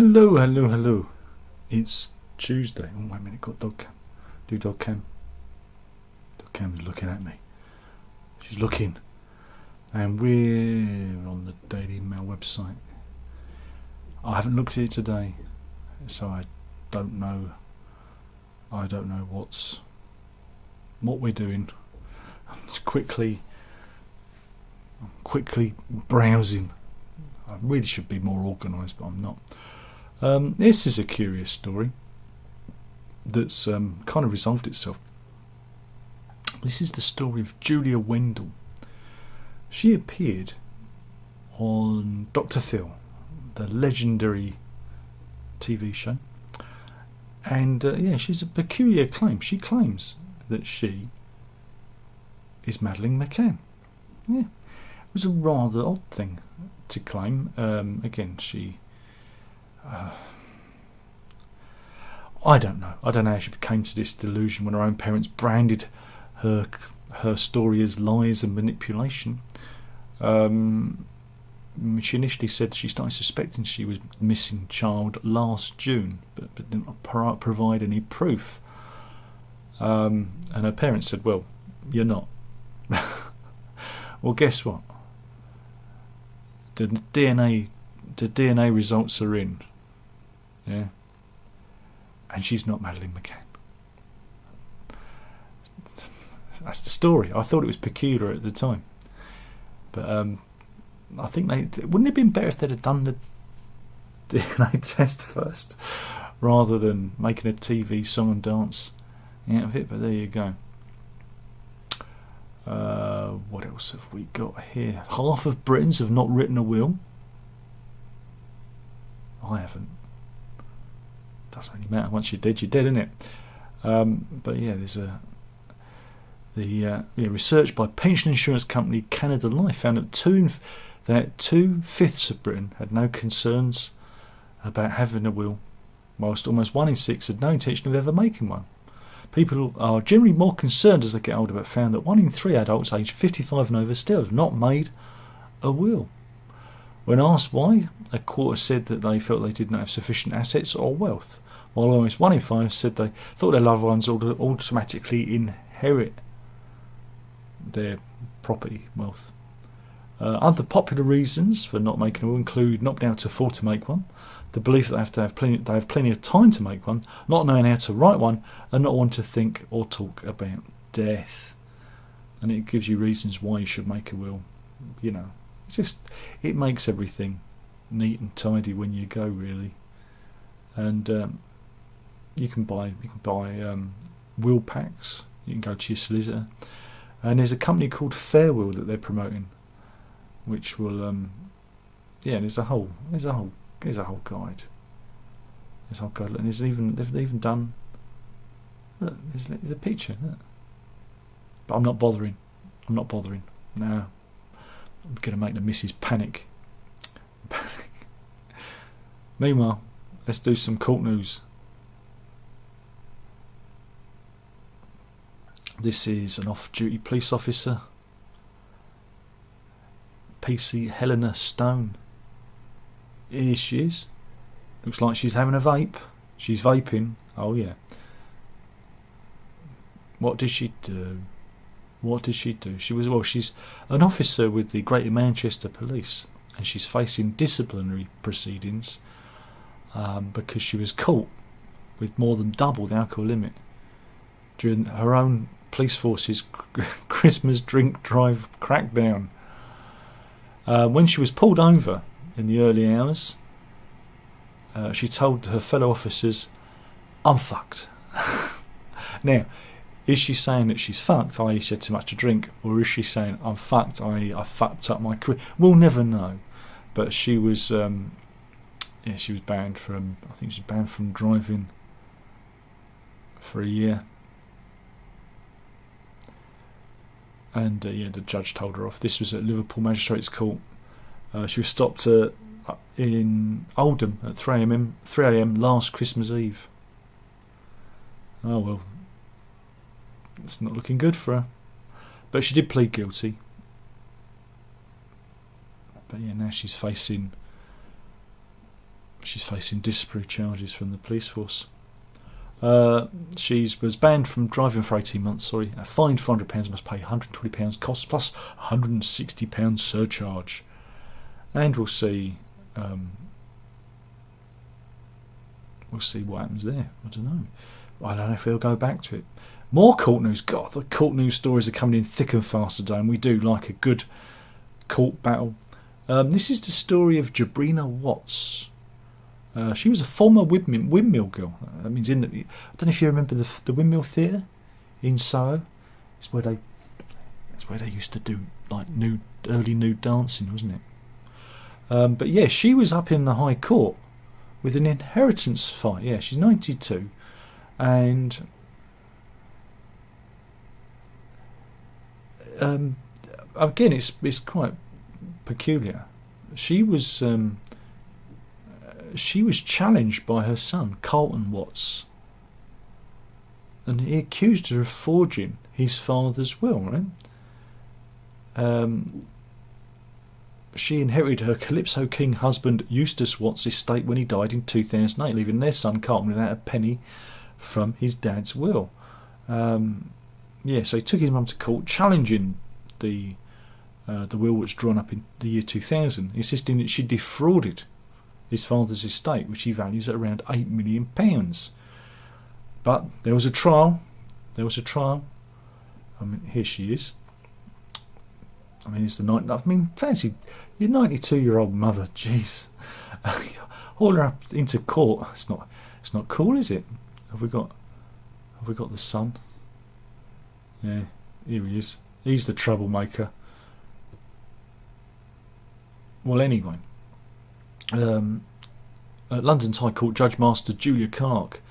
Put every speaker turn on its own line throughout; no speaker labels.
Hello, hello, hello. It's Tuesday. Oh, wait a minute, got dog cam. Do dog cam. Dog cam's looking at me. She's looking. And we're on the Daily Mail website. I haven't looked at it today, so I don't know. I don't know what we're doing. I'm just quickly browsing. I really should be more organised, but I'm not. This is a curious story that's kind of resolved itself. This is the story of Julia Wendell. She appeared on Dr. Phil, the legendary TV show, and she's a peculiar claim. She claims that she is Madeleine McCann. Yeah, it was a rather odd thing to claim. Again, she I don't know how she came to this delusion when her own parents branded her story as lies and manipulation. She initially said she started suspecting she was a missing child last June, but didn't provide any proof. And her parents said, "Well, you're not." Well, guess what? The DNA results are in. Yeah. And she's not Madeleine McCann. That's the story. I thought it was peculiar at the time. But I think wouldn't it have been better if they'd have done the DNA test first rather than making a TV song and dance out of it? But there you go. What else have we got here? Half of Britons have not written a will. I haven't. Doesn't really matter. Once you're dead, isn't it? But yeah, there's research by pension insurance company Canada Life found that 2/5 of Britain had no concerns about having a will, whilst almost 1 in 6 had no intention of ever making one. People are generally more concerned as they get older, but found that 1 in 3 adults aged 55 and over still have not made a will. When asked why, a quarter said that they felt they did not have sufficient assets or wealth, while almost 1 in 5 said they thought their loved ones would automatically inherit their property wealth. Other popular reasons for not making a will include not being able to afford to make one, the belief that they have plenty of time to make one, not knowing how to write one, and not wanting to think or talk about death. And it gives you reasons why you should make a will. You know, it makes everything neat and tidy when you go, really. And you can buy will packs. You can go to your solicitor, and there's a company called Fairwill that they're promoting, which will there's a whole guide. There's a whole guide, and they've even done. Look, there's a picture. Look. But I'm not bothering. No, I'm going to make the missus panic. Meanwhile, let's do some court news. This is an off-duty police officer, PC Helena Stone. Here she is. Looks like she's having a vape. She's vaping. Oh yeah. What did she do? She's an officer with the Greater Manchester Police, and she's facing disciplinary proceedings because she was caught with more than double the alcohol limit during her own police force's Christmas drink drive crackdown. When she was pulled over in the early hours, she told her fellow officers, "I'm fucked." Now, is she saying that she's fucked, i.e. she had too much to drink, or is she saying I'm fucked, i.e. I fucked up my career? We'll never know. But she was, she was banned from. I think she was banned from driving for a year. And the judge told her off. This was at Liverpool Magistrates Court. She was stopped in Oldham at 3 a.m. last Christmas Eve. Oh well, it's not looking good for her. But she did plead guilty. But yeah, now she's facing She's facing disciplinary charges from the police force. She was banned from driving for 18 months, fined £400, must pay £120 costs plus £160 surcharge. And we'll see what happens there. I don't know. I don't know if he'll go back to it. More court news. God, the court news stories are coming in thick and fast today, and we do like a good court battle. This is the story of Jabrina Watts. She was a former windmill girl. That means I don't know if you remember the Windmill Theatre in Soho. It's where they used to do like early nude dancing, wasn't it? But yeah, she was up in the High Court with an inheritance fight. Yeah, she's 92, and again, it's quite peculiar. She was challenged by her son, Carlton Watts, and he accused her of forging his father's will, right? She inherited her Calypso King husband Eustace Watts' estate when he died in 2008, leaving their son Carlton without a penny from his dad's will. So he took his mum to court, challenging the will which was drawn up in the year 2000, insisting that she defrauded his father's estate, which he values at around £8 million. But there was a trial. I mean, here she is. I mean, it's the night. I mean, fancy your 92-year-old mother. Jeez, haul her up into court. It's not cool, is it? Have we got the son? Yeah, here he is. He's the troublemaker. Well, anyway, at London's High Court, Judge Master Julia Clark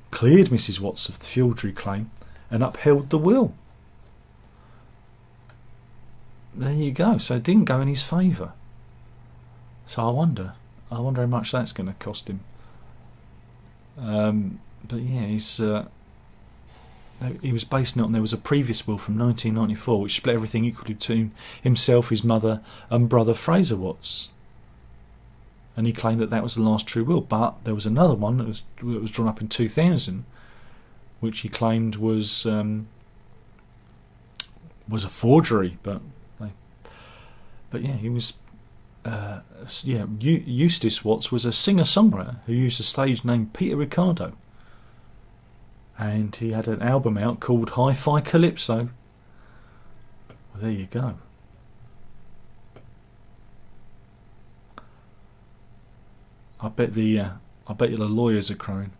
cleared Mrs. Watts of the forgery claim and upheld the will. There you go. So it didn't go in his favour. So I wonder how much that's going to cost him. But yeah, he was basing it on, there was a previous will from 1994 which split everything equally between himself, his mother, and brother Fraser Watts. And he claimed that was the last true will. But there was another one that was drawn up in 2000, which he claimed was a forgery. But yeah, he was. Eustace Watts was a singer-songwriter who used the stage name Peter Ricardo, and he had an album out called Hi-Fi Calypso. Well, there you go. I bet you the lawyers are crying.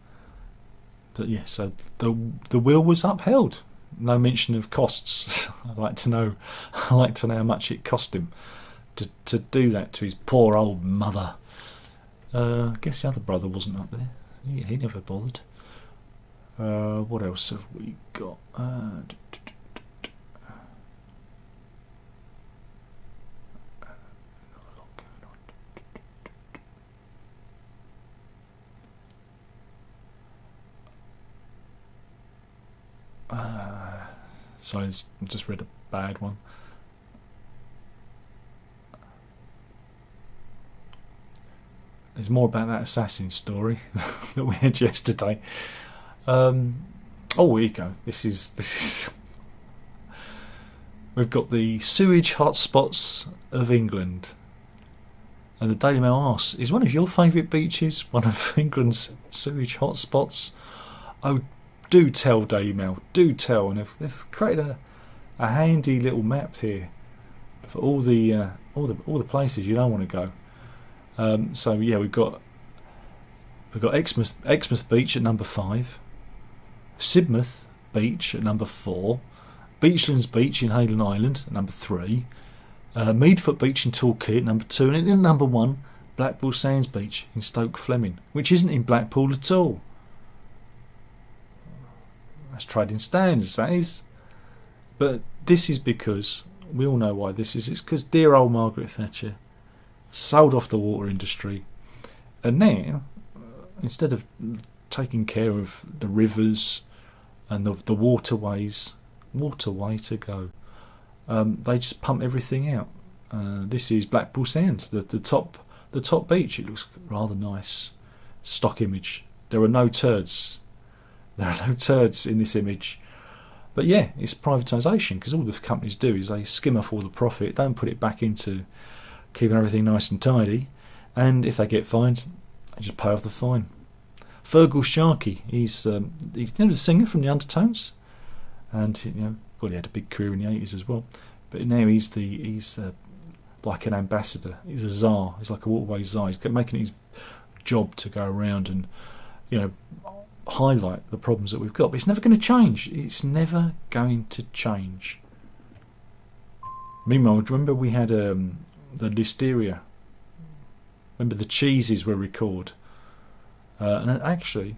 But yeah, so the will was upheld. No mention of costs. I'd like to know how much it cost him to do that to his poor old mother. I guess the other brother wasn't up there. He never bothered. What else have we got? Sorry, I just read a bad one. There's more about that assassin story that we had yesterday. Here you go. This is. We've got the sewage hotspots of England, and the Daily Mail asks: is one of your favourite beaches one of England's sewage hotspots? Oh, do tell, Daily Mail. Do tell. And they've created a handy little map here for all the places you don't want to go. So yeah, we've got Exmouth Beach at number 5, Sidmouth Beach at number 4, Beachlands Beach in Hayden Island at number 3, Meadfoot Beach in Torquay at number 2, and at number 1, Blackpool Sands Beach in Stoke Fleming, which isn't in Blackpool at all. That's trading standards, that is. But this is because we all know why this is. It's because dear old Margaret Thatcher sold off the water industry, and now instead of taking care of the rivers and the waterways, waterway to go, they just pump everything out. This is Blackpool Sands, the top beach. It looks rather nice. stock image. There are no turds. There are no turds in this image. But yeah, it's privatisation, because all the companies do is they skim off all the profit, don't put it back into keeping everything nice and tidy, and if they get fined, they just pay off the fine. Fergal Sharkey, he's the singer from the Undertones, and he had a big career in the 80s as well. But now he's like an ambassador. He's a czar. He's like a waterway czar. He's making it his job to go around and highlight the problems that we've got. But it's never going to change. It's never going to change. Meanwhile, do you remember we had the listeria? Remember the cheeses were recalled, and actually,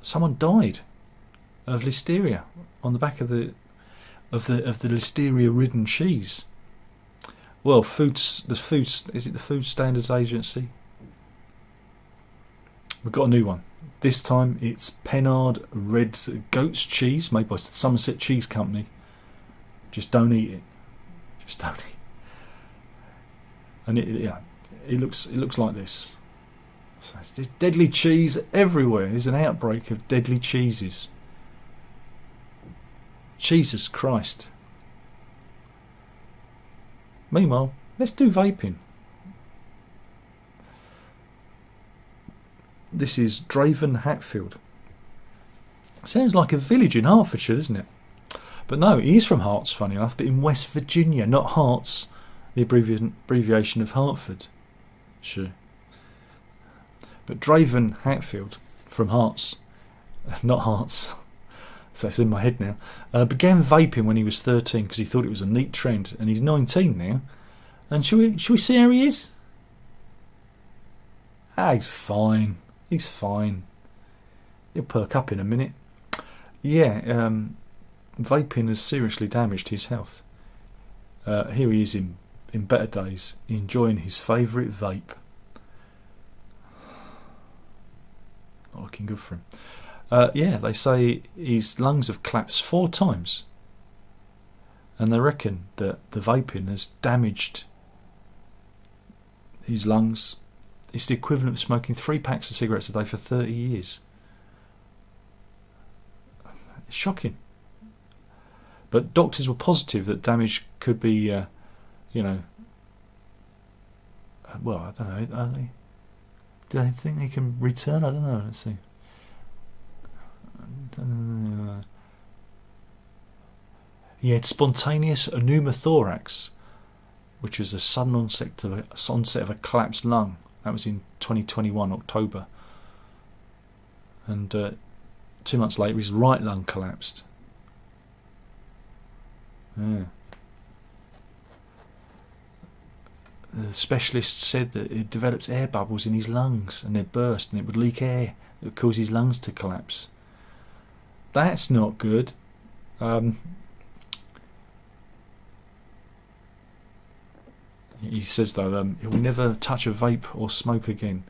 someone died of listeria on the back of the listeria-ridden cheese. Well, is it the Food Standards Agency? We've got a new one. This time it's Pennard Red Goat's cheese, made by Somerset Cheese Company. Just don't eat it. Just don't eat. And it looks like this. So it's just deadly cheese everywhere. There's an outbreak of deadly cheeses. Jesus Christ. Meanwhile, let's do vaping. This is Draven Hatfield. Sounds like a village in Hertfordshire, doesn't it? But no, he is from Herts, funny enough, but in West Virginia, not Herts, the abbreviation of Hertford. Sure. But Draven Hatfield from Herts, not Herts, so it's in my head now, began vaping when he was 13 because he thought it was a neat trend, and he's 19 now. And shall we see how he is? He's fine. He's fine. He'll perk up in a minute. Yeah, vaping has seriously damaged his health. Here he is in better days, enjoying his favourite vape. Not looking good for him. Yeah, they say his lungs have collapsed 4 times. And they reckon that the vaping has damaged his lungs. It's the equivalent of smoking 3 packs of cigarettes a day for 30 years. It's shocking. But doctors were positive that damage could be, well, I don't know. Are they? Do they think they can return? I don't know. Let's see. He had spontaneous pneumothorax, which was a sudden onset of a collapsed lung. That was in 2021, October. And 2 months later, his right lung collapsed. Yeah. The specialist said that it developed air bubbles in his lungs and they burst and it would leak air that would cause his lungs to collapse. That's not good. He says, though, he'll never touch a vape or smoke again.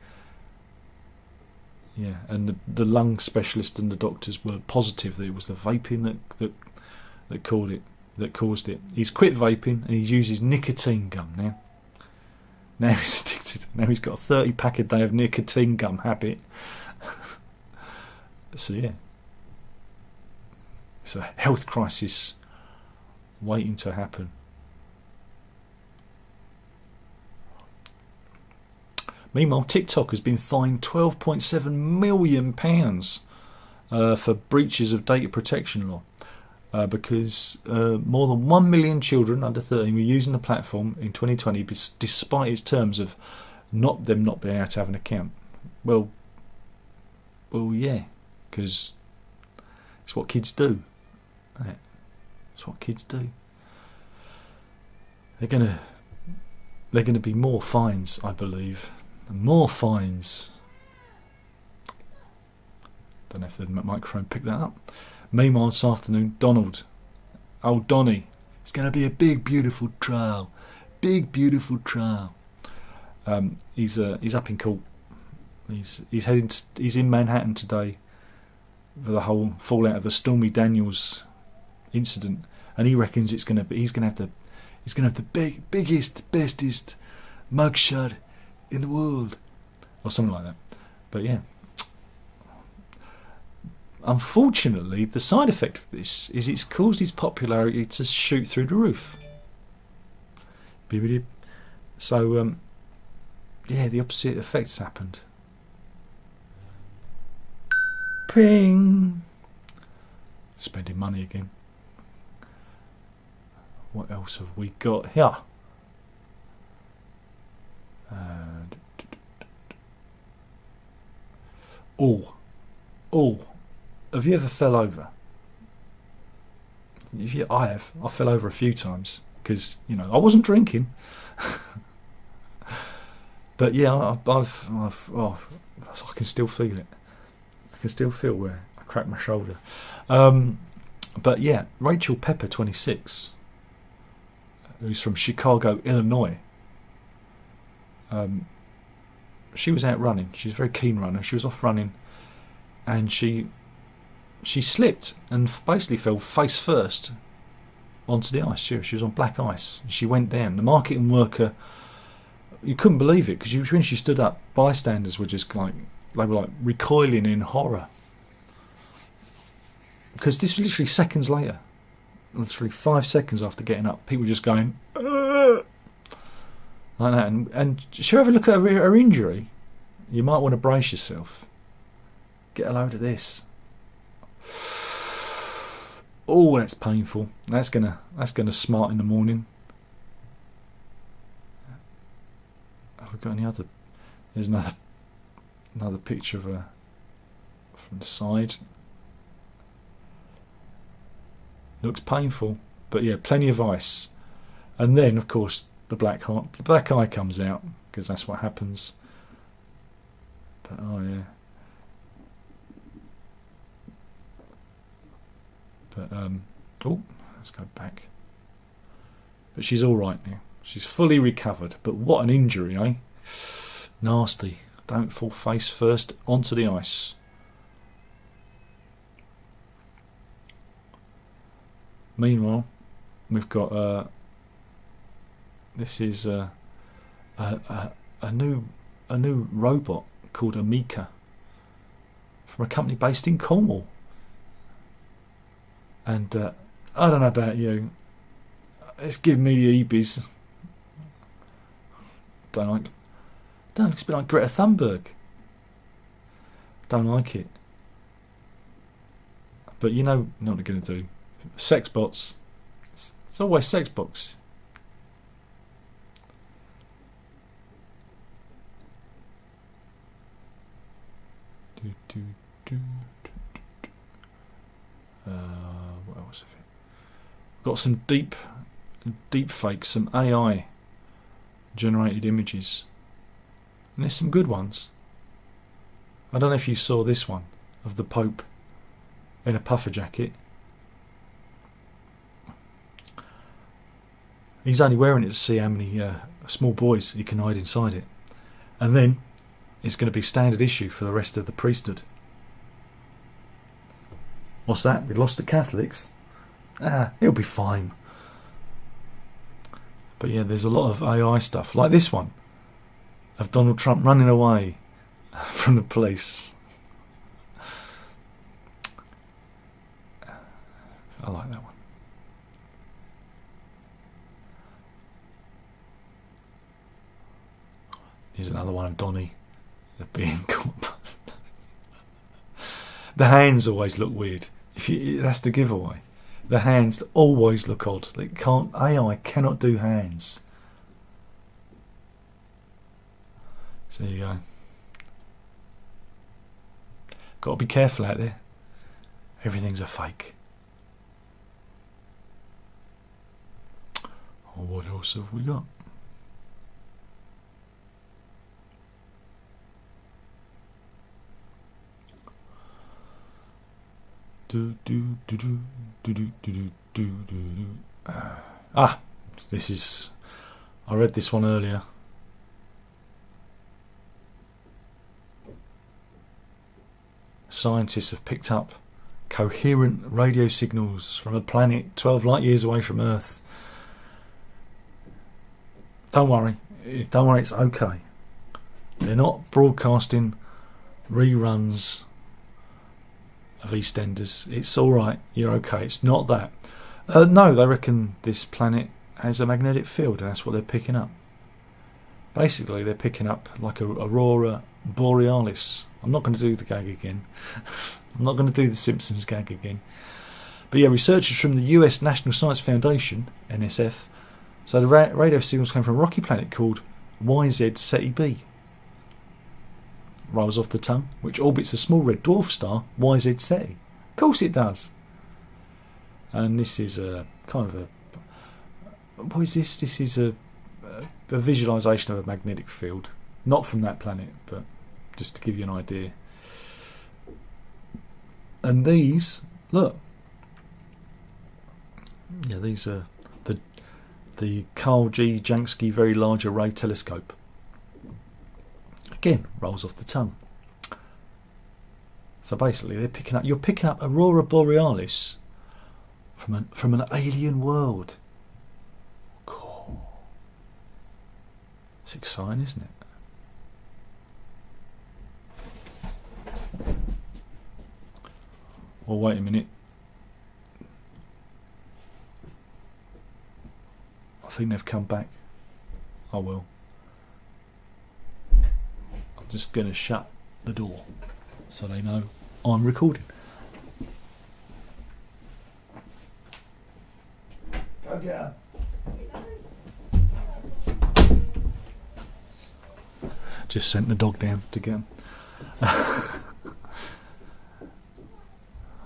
Yeah, and the lung specialist and the doctors were positive that it was the vaping that caused it. He's quit vaping and he uses nicotine gum now. Now he's addicted. Now he's got a 30-pack a day of nicotine gum habit. So yeah, it's a health crisis waiting to happen. Meanwhile, TikTok has been fined £12.7 million for breaches of data protection law because more than 1 million children under 13 were using the platform in 2020 despite its terms of not being able to have an account. Well, yeah, because it's what kids do. Right? It's what kids do. They're gonna be more fines, I believe. More fines. Don't know if the microphone picked that up. Meanwhile, this afternoon, old Donny, it's going to be a big, beautiful trial. Big, beautiful trial. He's up in court. He's in Manhattan today for the whole fallout of the Stormy Daniels incident, and he reckons he's going to have the biggest, bestest mugshot in the world. or something like that. But yeah, unfortunately, the side effect of this is it's caused his popularity to shoot through the roof. So, yeah, the opposite effect's happened. Ping! Spending money again. What else have we got here? Have you ever fell over? I have. I fell over a few times because I wasn't drinking. But yeah, I can still feel it. I can still feel where I cracked my shoulder. But yeah, Rachel Pepper, 26, who's from Chicago, Illinois. She was out running. She's a very keen runner. She was off running, and she slipped and basically fell face first onto the ice. She was on black ice. She went down. The marketing worker, you couldn't believe it, because when she stood up, bystanders were just like, they were like recoiling in horror, because this was literally seconds later, literally 5 seconds after getting up, people were just going like that. And should you ever look at her injury, you might want to brace yourself. Get a load of this. Oh, that's painful. That's gonna smart in the morning. Have we got any other? There's another picture of her from the side. Looks painful, but yeah, plenty of ice. And then, of course, the black eye comes out, because that's what happens. But oh yeah. But let's go back. But she's all right now. She's fully recovered. But what an injury, eh? Nasty. Don't fall face first onto the ice. Meanwhile, we've got this is a new robot called Amica from a company based in Cornwall. And I don't know about you, it's giving me the EBs. Looks a bit like Greta Thunberg. Don't like it. But you know what they're going to do. Sex bots. It's always sex bots. What else have we got? Some deep fakes, some AI generated images, and there's some good ones. I don't know if you saw this one of the Pope in a puffer jacket. He's only wearing it to see how many small boys he can hide inside it, and then it's going to be standard issue for the rest of the priesthood. What's that? We lost the Catholics? It'll be fine. But yeah, there's a lot of AI stuff, like this one of Donald Trump running away from the police. I like that one. Here's another one of Donny being caught. The hands always look weird. That's the giveaway. The hands always look odd. AI cannot do hands. So there you go. Got to be careful out there. Everything's a fake. Oh, what else have we got? This is. I read this one earlier. Scientists have picked up coherent radio signals from a planet 12 light years away from Earth. Don't worry, it's okay. They're not broadcasting reruns of EastEnders. It's all right. You're okay. It's not that. No, they reckon this planet has a magnetic field, and that's what they're picking up. Basically, they're picking up like a aurora borealis. I'm not going to do the gag again. I'm not going to do the Simpsons gag again. But yeah, researchers from the US National Science Foundation, NSF, so the radio signals came from a rocky planet called YZ Ceti b. Rolls off the tongue, which orbits a small red dwarf star, YZ Ceti. Of course it does. And this is a kind of a... What is this? This is a visualisation of a magnetic field. Not from that planet, but just to give you an idea. And these, look. Yeah, these are the Carl G. Jansky Very Large Array Telescope. Again, rolls off the tongue. So basically, you're picking up aurora borealis from an alien world. Cool. It's exciting, isn't it? Oh, wait a minute. I think they've come back. I will. I'm just going to shut the door so they know I'm recording. Go get her. Just sent the dog down to get him.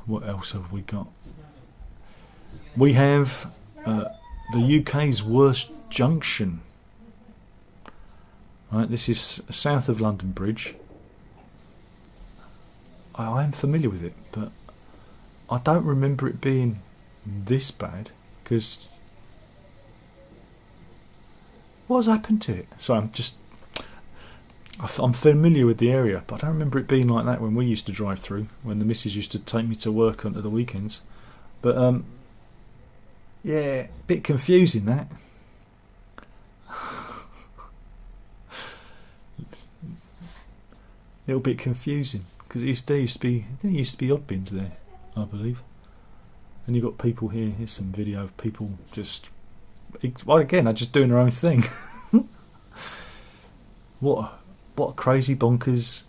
What else have we got? We have the UK's worst junction. Right, this is south of London Bridge. I am familiar with it, but I don't remember it being this bad. Because what has happened to it? So I'm familiar with the area, but I don't remember it being like that when we used to drive through, when the missus used to take me to work onto the weekends. But yeah, a bit confusing that. Little bit confusing because there used to be odd bins there, I believe. And you've got people here. Here's some video of people just, well, again, they're just doing their own thing. What a crazy bonkers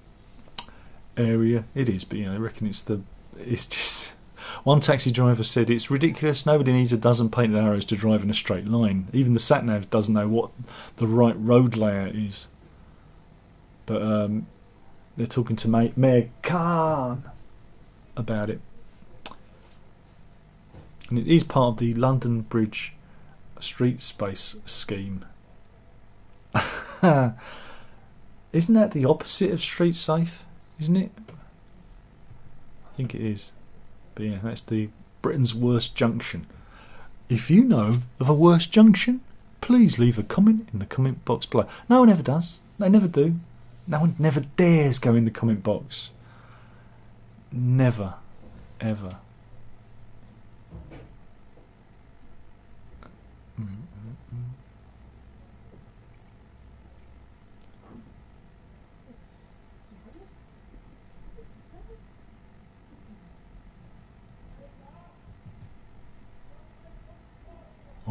area it is. But I reckon it's just. One taxi driver said it's ridiculous. Nobody needs a dozen painted arrows to drive in a straight line. Even the sat nav doesn't know what the right road layout is. But they're talking to McCann about it. And it is part of the London Bridge Street Space Scheme. Isn't that the opposite of street safe? Isn't it? I think it is. But yeah, that's the Britain's worst junction. If you know of a worse junction, please leave a comment in the comment box below. No one ever does. They never do. No one never dares go in the comment box. Never. Ever.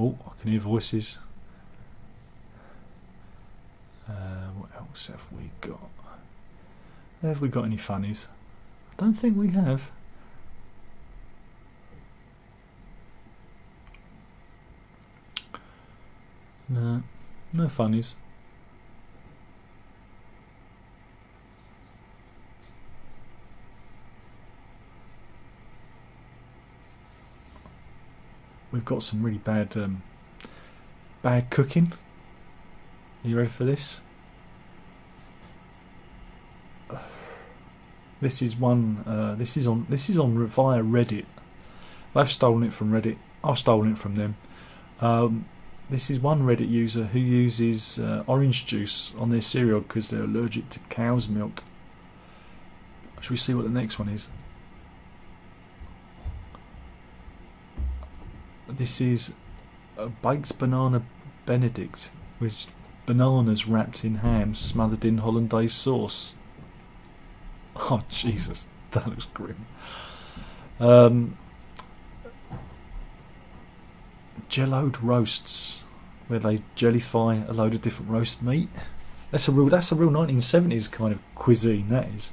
Oh, I can hear voices. What else have we got? Have we got any funnies? I don't think we have. No, no funnies. We've got some really bad cooking. Are you ready for this? This is one. This is on via Reddit. They've stolen it from Reddit. I've stolen it from them. This is one Reddit user who uses orange juice on their cereal because they're allergic to cow's milk. Shall we see what the next one is? This is a baked banana Benedict, which bananas wrapped in ham, smothered in hollandaise sauce. Oh Jesus, that looks grim. Jelloed roasts, where they jellify a load of different roast meat. That's a real 1970s kind of cuisine. That is.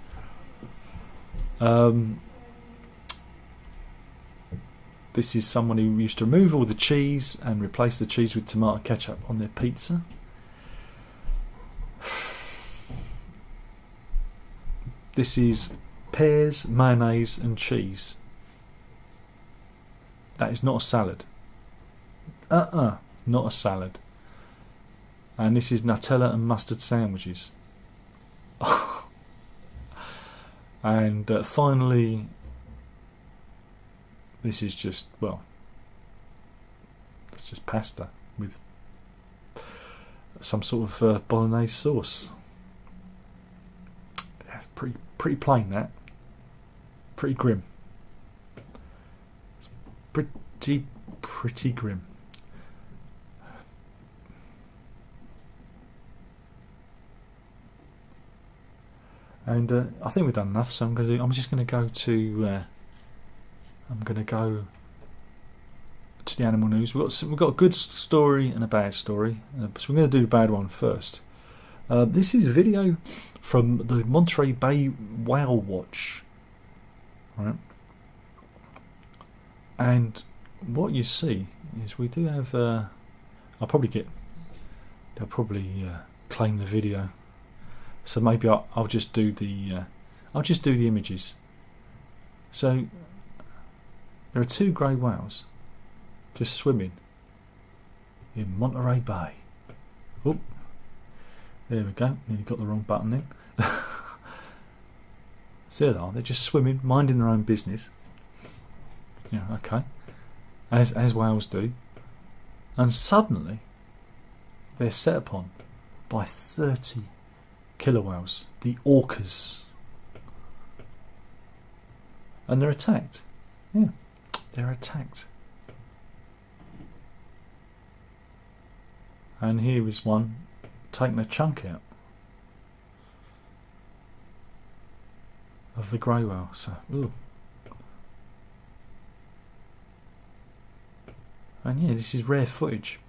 This is someone who used to remove all the cheese and replace the cheese with tomato ketchup on their pizza. This is pears, mayonnaise and cheese. That is not a salad. Not a salad. And this is Nutella and mustard sandwiches. And finally, this is just, well, it's just pasta with some sort of bolognese sauce. Yeah, it's pretty plain, that. Pretty grim. It's pretty grim. And I think we've done enough, so I'm just going to go to the animal news. We've got a good story and a bad story, so we're going to do the bad one first. This is a video from the Monterey Bay Whale Watch, right? And what you see is we do have. They'll probably claim the video. So maybe I'll just do the images. So there are two grey whales just swimming in Monterey Bay. Oh, there we go. Nearly got the wrong button in. So there they are. They're just swimming, minding their own business. Yeah, okay. As whales do. And suddenly they're set upon by 30 killer whales, the orcas, and they're attacked. Yeah, they're attacked. And here is one taking a chunk out of the grey whale. So, ooh. And yeah, this is rare footage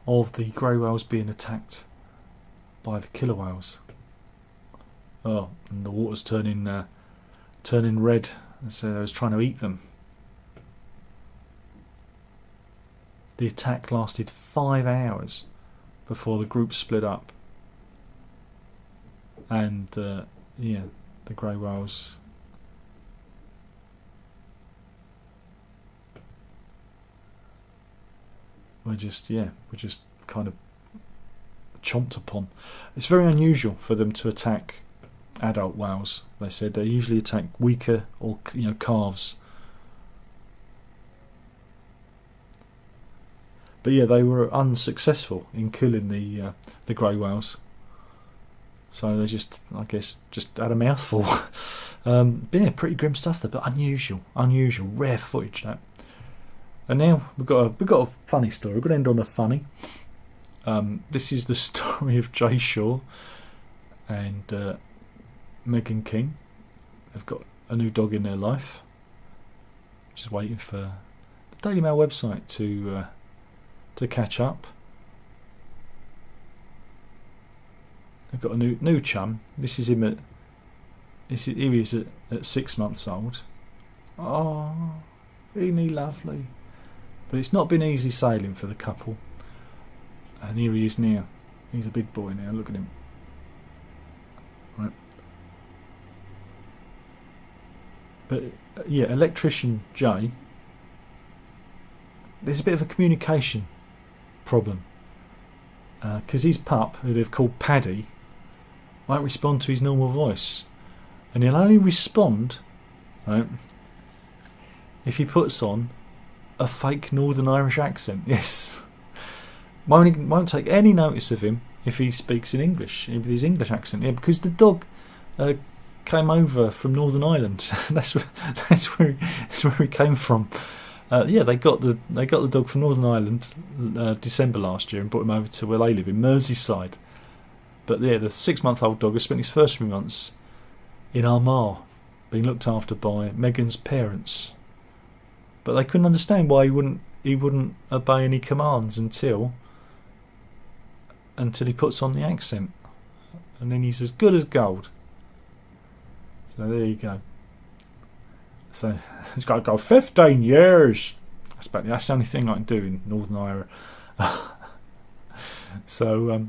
of the grey whales being attacked by the killer whales. Oh, and the water's turning red, so I was trying to eat them. The attack lasted 5 hours before the group split up, and yeah, the grey whales were just kind of chomped upon. It's very unusual for them to attack adult whales. They said they usually attack weaker or calves. But yeah, they were unsuccessful in killing the grey whales. So they just had a mouthful. But yeah, pretty grim stuff there, but unusual, rare footage that. And now we've got a funny story. We're going to end on a funny. This is the story of Jay Shaw and Megan King. They've got a new dog in their life. Just waiting for the Daily Mail website to catch up. They've got a new chum. This is him here he is at 6 months old. Oh, isn't he lovely? But it's not been easy sailing for the couple. And here he is now. He's a big boy now. Look at him. Right. But yeah, electrician Jay. There's a bit of a communication problem because his pup, who they've called Paddy, won't respond to his normal voice, and he'll only respond, right, if he puts on a fake Northern Irish accent. Yes. Won't take any notice of him if he speaks in English, with his English accent. Yeah, because the dog came over from Northern Ireland. that's where he came from. Yeah, they got the dog from Northern Ireland December last year and brought him over to where they live in Merseyside. But yeah, the 6-month-old dog has spent his first few months in Armagh, being looked after by Megan's parents. But they couldn't understand why he wouldn't obey any commands until he puts on the accent, and then he's as good as gold. So there you go. So it's got to go 15 years. That's the only thing I can do in Northern Ireland. So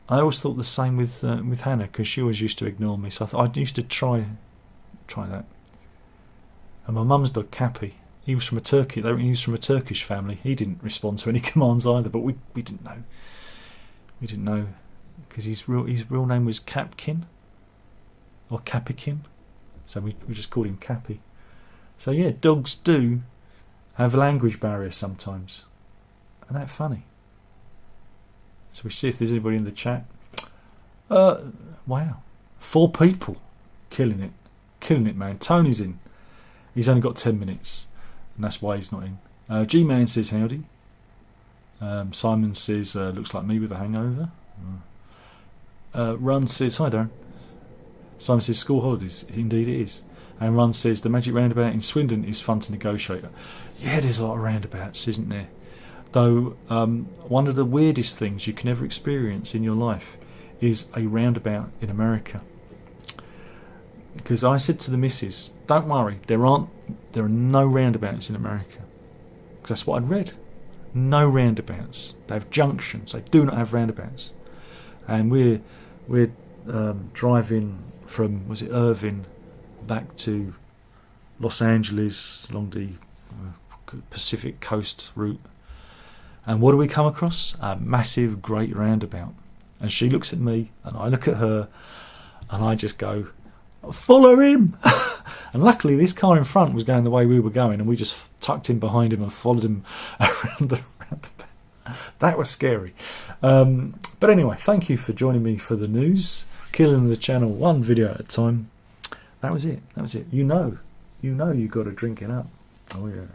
I always thought the same with Hannah, because she always used to ignore me. So I used to try that. And my mum's dog Cappy, he was from a Turkish family. He didn't respond to any commands either, but we didn't know. We didn't know, because his real name was Capkin or Capikin, so we just called him Cappy. So yeah, dogs do have a language barrier sometimes. Isn't that funny? So we see if there's anybody in the chat. Wow, 4 people, killing it, man. Tony's in. He's only got 10 minutes, and that's why he's not in. G-Man says howdy. Simon says looks like me with a hangover. Run says hi, Darren. Simon says school holidays. Indeed it is. And Run says the magic roundabout in Swindon is fun to negotiate. Yeah, there's a lot of roundabouts, isn't there? Though one of the weirdest things you can ever experience in your life is a roundabout in America. Because I said to the missus, don't worry, there are no roundabouts in America. Because that's what I'd read. No roundabouts. They have junctions. They do not have roundabouts. And we're driving from, was it Irvine, back to Los Angeles along the Pacific coast route. And what do we come across? A massive, great roundabout. And she looks at me, and I look at her, and I just go, follow him! And luckily this car in front was going the way we were going, and we just tucked in behind him and followed him around the roundabout. That was scary. But anyway, thank you for joining me for the news. Killing the channel one video at a time. That was it. You know you got to drink it up. Oh yeah.